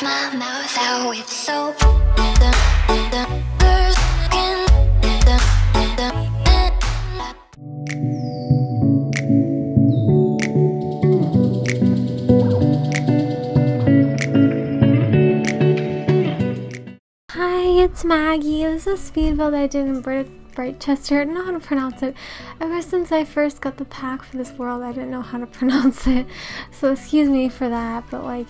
my mouth out with soap. Hi, it's Maggie. This is Speedbuild I did in Brightchester. I don't know how to pronounce it. Ever since I first got the pack for this world, I didn't know how to pronounce it. So excuse me for that. But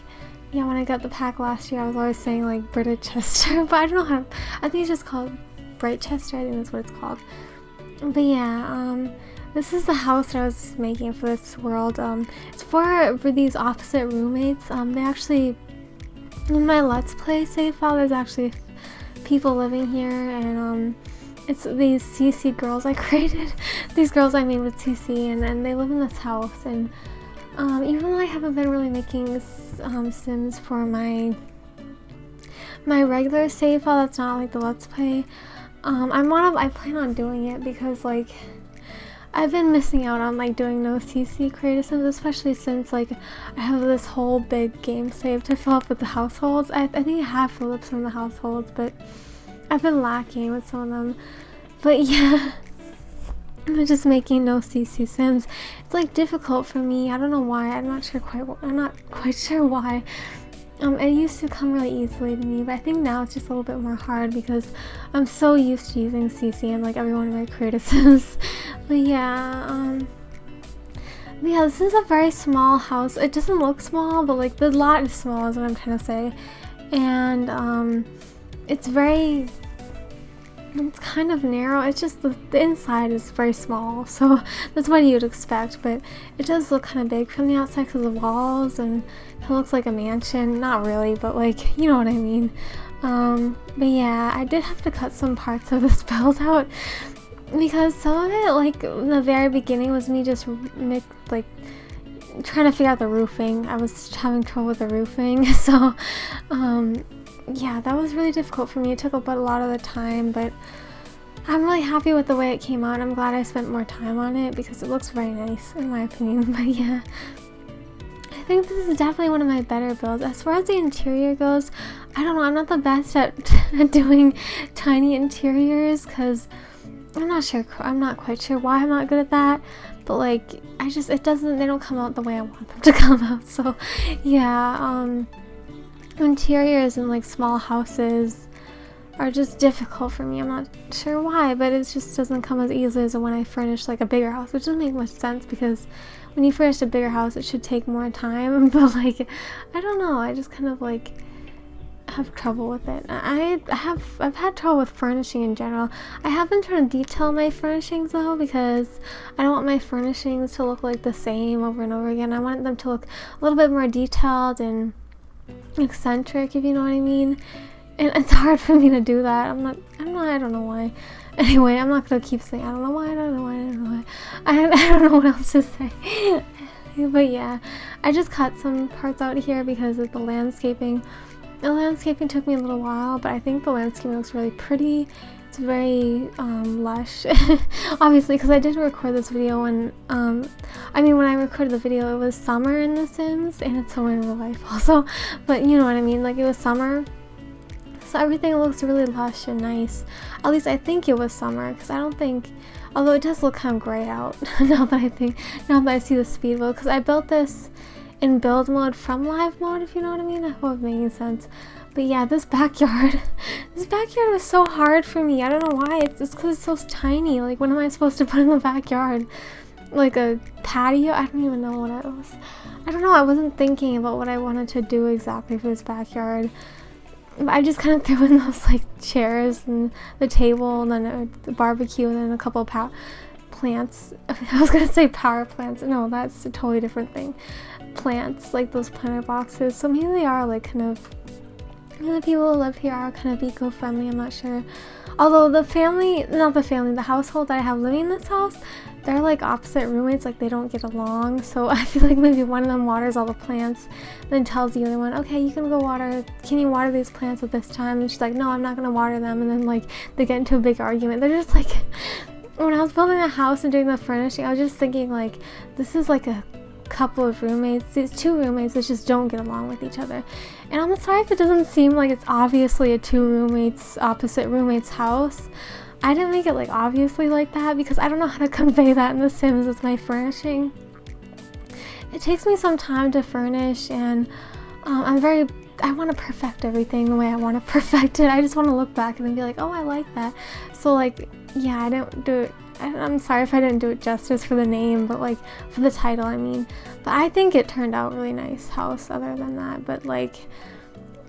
yeah, when I got the pack last year, I was always saying Brightchester, but I don't know how. I think it's just called Brightchester. I think that's what it's called. But yeah, this is the house that I was making for this world. It's for these opposite roommates. They actually, in my Let's Play save file, there's actually people living here, and it's these CC girls I created. These girls I made with CC, and they live in this house. And even though I haven't been really making Sims for my regular save file, that's not the Let's Play. I plan on doing it because I've been missing out on doing no CC creative Sims, especially since I have this whole big game save to fill up with the households. I think I have filled up some of the households, but I've been lacking with some of them. But yeah, I'm just making no CC Sims. It's difficult for me. I don't know why. I'm not quite sure why. It used to come really easily to me, but I think now it's just a little bit more hard because I'm so used to using CC and every one of my creative Sims. But yeah, this is a very small house. It doesn't look small, but the lot is small is what I'm trying to say. And it's kind of narrow. It's just the inside is very small, so that's what you'd expect, but it does look kind of big from the outside because of the walls, and it looks like a mansion. Not really, but you know what I mean. But yeah, I did have to cut some parts of this build out because some of it, in the very beginning, was me just trying to figure out the roofing. I was having trouble with the roofing, so yeah, that was really difficult for me. It took up a lot of the time, but I'm really happy with the way it came out. I'm glad I spent more time on it because it looks very nice in my opinion. But yeah, I think this is definitely one of my better builds. As far as the interior goes, I don't know, I'm not the best at doing tiny interiors because I'm not quite sure why I'm not good at that, but they don't come out the way I want them to come out. So yeah, interiors in small houses are just difficult for me. I'm not sure why, but it just doesn't come as easily as when I furnish a bigger house, which doesn't make much sense because when you furnish a bigger house it should take more time. But I don't know, I just kind of have trouble with it. I've had trouble with furnishing in general. I have been trying to detail my furnishings though, because I don't want my furnishings to look the same over and over again. I want them to look a little bit more detailed and eccentric, if you know what I mean. And it's hard for me to do that. I don't know why. Anyway, I'm not gonna keep saying I don't know why. I don't know what else to say. But yeah, I just cut some parts out here because of the landscaping. The landscaping took me a little while, but I think the landscaping looks really pretty. It's very lush, obviously, because I did record this video when when I recorded the video, it was summer in The Sims, and it's summer in real life also, but you know what I mean, it was summer, so everything looks really lush and nice. At least I think it was summer, because I don't think, although it does look kind of gray out now that I see the speed build, because I built this in build mode from live mode, if you know what I mean. I hope it's making sense. But yeah, this backyard was so hard for me. I don't know why. It's just because it's so tiny. What am I supposed to put in the backyard? A patio? I don't even know what it was. I don't know. I wasn't thinking about what I wanted to do exactly for this backyard. But I just kind of threw in those chairs and the table and then the barbecue and then a couple of plants. I was gonna say power plants. No, that's a totally different thing. Plants, those planter boxes. So maybe they are kind of, the people who live here are kind of eco-friendly, I'm not sure. Although the household that I have living in this house, they're opposite roommates, they don't get along. So I feel maybe one of them waters all the plants, then tells the other one, okay, you can go can you water these plants at this time? And she's like, no, I'm not gonna water them. And then they get into a big argument. They're just when I was building a house and doing the furnishing, I was just thinking this is a couple of roommates, these two roommates that just don't get along with each other. And I'm sorry if it doesn't seem like it's obviously a opposite roommates house. I didn't make it like obviously like that because I don't know how to convey that in The Sims with my furnishing. It takes me some time to furnish, and I want to perfect everything the way I want to perfect it. I just want to look back and then be like, oh, I like that. So like, yeah, I didn't do it. I'm sorry if I didn't do it justice for the name, but like for the title, I mean. But I think it turned out really nice house other than that. But like,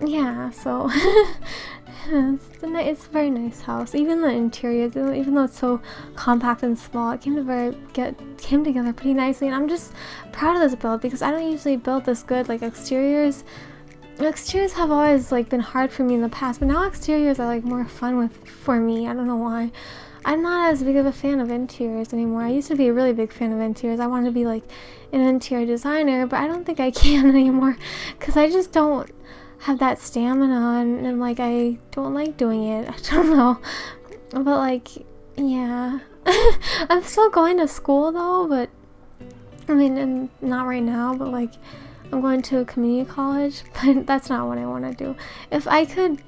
yeah, so it's a very nice house. Even the interior, even though it's so compact and small, it came together pretty nicely. And I'm just proud of this build because I don't usually build this good. Like exteriors have always like been hard for me in the past, but now exteriors are like more fun for me. I don't know why. I'm not as big of a fan of interiors anymore. I used to be a really big fan of interiors. I wanted to be like an interior designer, but I don't think I can anymore because I just don't have that stamina, and like I don't like doing it. I don't know, but like, yeah. I'm still going to school though, but I mean, and not right now, but like I'm going to a community college, but that's not what I want to do. If I could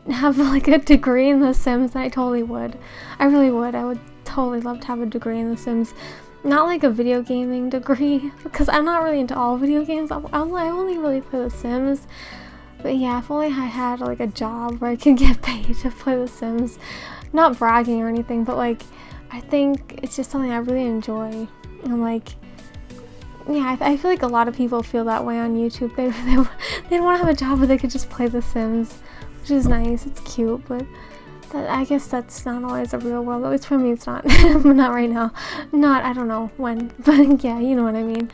have like a degree in The Sims, I totally would. I really would. I would totally love to have a degree in The Sims. Not like a video gaming degree, because I'm not really into all video games. I only really play The Sims. But yeah, if only I had like a job where I could get paid to play The Sims. Not bragging or anything, but like I think it's just something I really enjoy. And like, yeah, I feel like a lot of people feel that way on YouTube. They want to have a job where they could just play The Sims, which is nice. It's cute, but I guess that's not always a real world. At least for me, it's not. Not right now. I don't know when, but yeah, you know what I mean.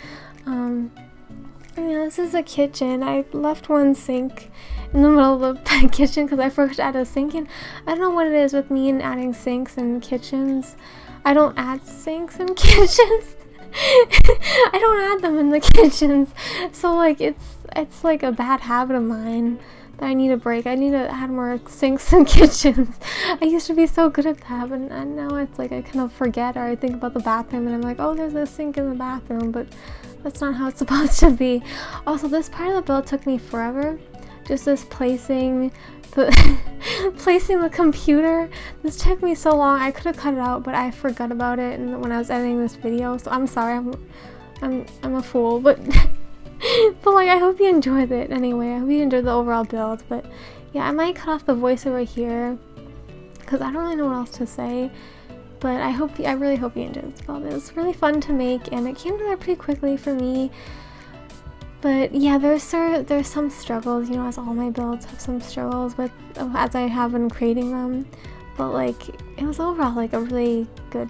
Yeah, this is a kitchen. I left one sink in the middle of the kitchen because I forgot to add a sink in. I don't know what it is with me and adding sinks in kitchens. I don't add sinks in kitchens. I don't add them in the kitchens. So like it's like a bad habit of mine that I need to break. I need to add more sinks in kitchens. I used to be so good at that, but now it's like I kind of forget, or I think about the bathroom and I'm like, oh, there's a sink in the bathroom, but that's not how it's supposed to be. Also, this part of the build took me forever. Just this placing the computer. This took me so long. I could have cut it out, but I forgot about it when I was editing this video. So I'm sorry. I'm a fool, but but like I hope you enjoyed it anyway. I hope you enjoyed the overall build. But yeah, I might cut off the voiceover here because I don't really know what else to say. But I really hope you enjoyed this build. It was really fun to make, and it came together pretty quickly for me. But yeah, there's some struggles, you know, as all my builds have some struggles with as I have been creating them. But like, it was overall like a really good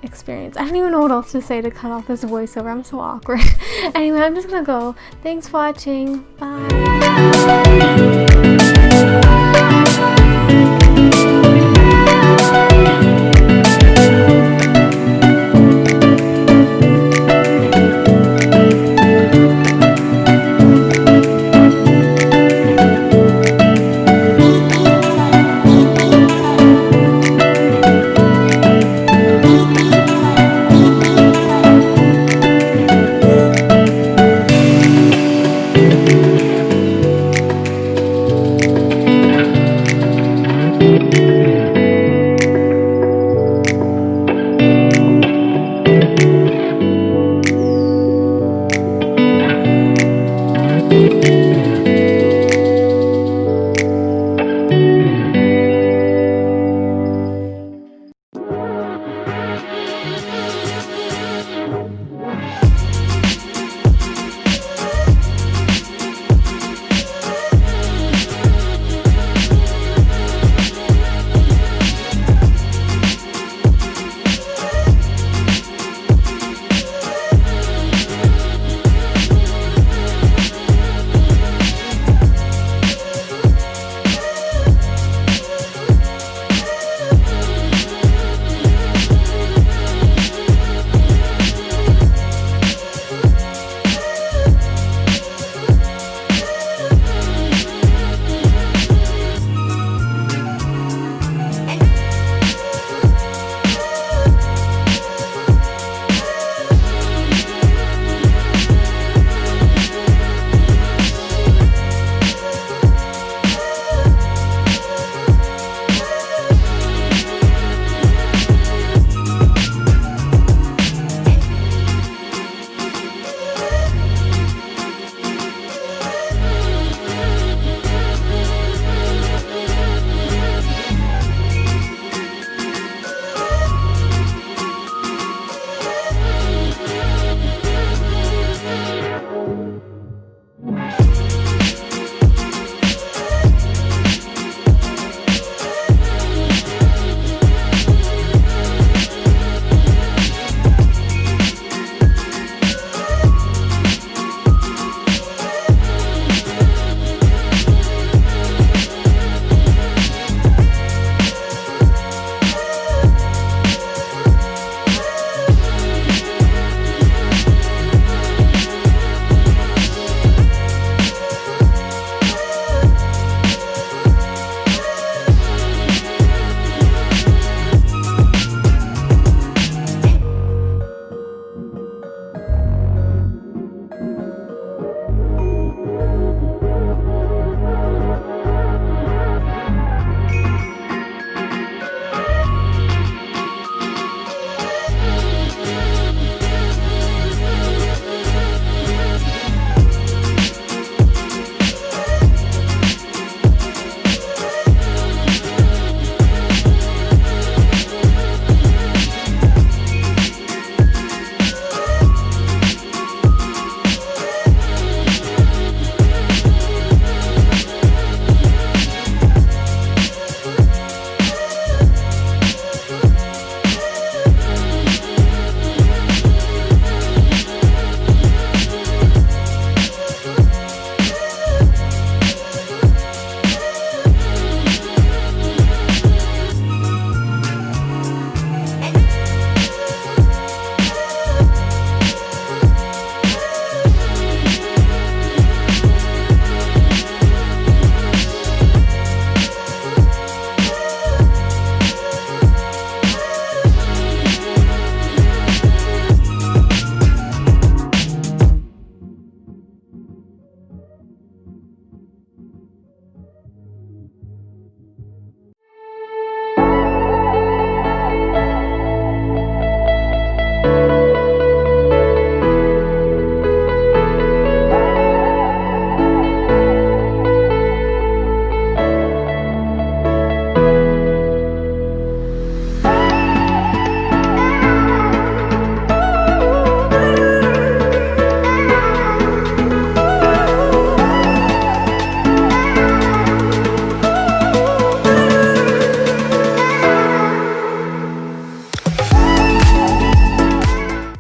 experience. I don't even know what else to say to cut off this voiceover. I'm so awkward. Anyway, I'm just gonna go. Thanks for watching. Bye.